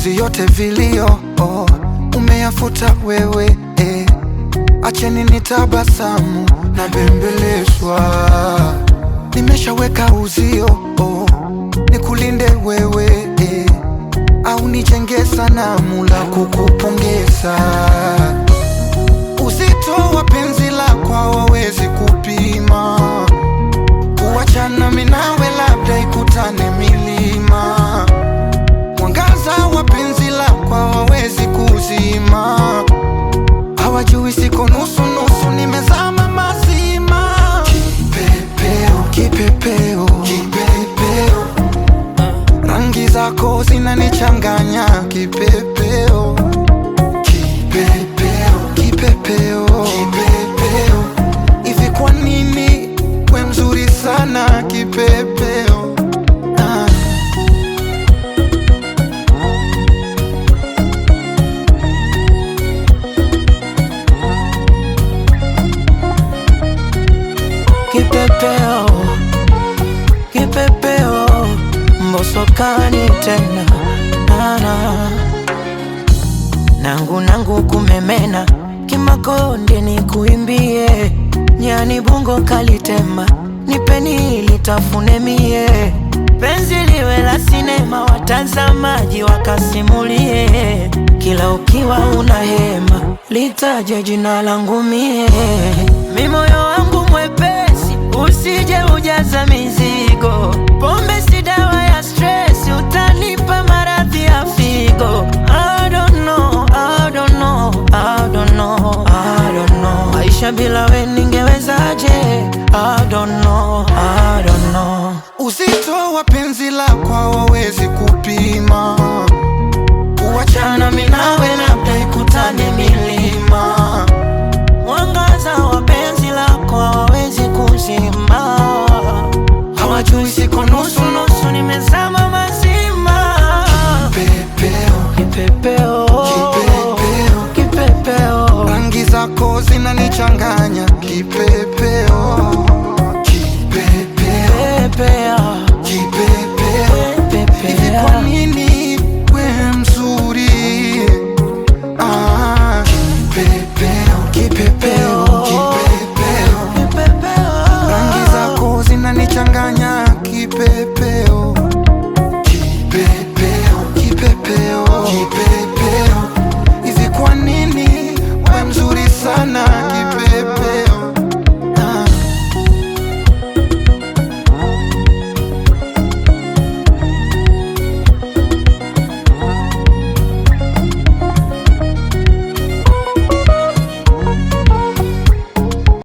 machozi yote vilio umeyafuta wewe Acheni nitabasamu na bembelezwa. Nimeshaweka uzio nikulinde wewe au nijenge sanamu la kukupongeza. Uzito wa penzi lako hawawezi kupima, kuachana mimi nawe labda ikutane milima. Mwangaza wa penzi lako hawawezi kuzima, hawajui siko nusu nusu, nimezama mazima. Kipepeo, kipepeo, kipepeo, rangi zako zinanichanganya. Kipepeo, kipepeo, kipepeo, kipepeo, hivi kwa nini we mzuri sana kipepeo? Kipepeo, kipepeo, mbosokani tena nangu kumemena, kimakonde ni kuimbie, nyani bungo kalitema, nipeni litafune mie. Penzi liwe la sinema, watazamaji wakasimulie, kila ukiwa unahema, litaje jina langu mie. Mi moyo wangu mwepesi, usije ujaza mizigo, pombe si dawa ya stress, utanipa maradhi ya figo. I don't know, I don't know, I don't know, I don't know, maisha bila we ningewezaje? I don't know, I don't know. Uzito wa penzi lako hawawezi kupima, kuachana mimi nawe labda ikutane milima. Mwangaza wa penzi lako hawawezi kuzima.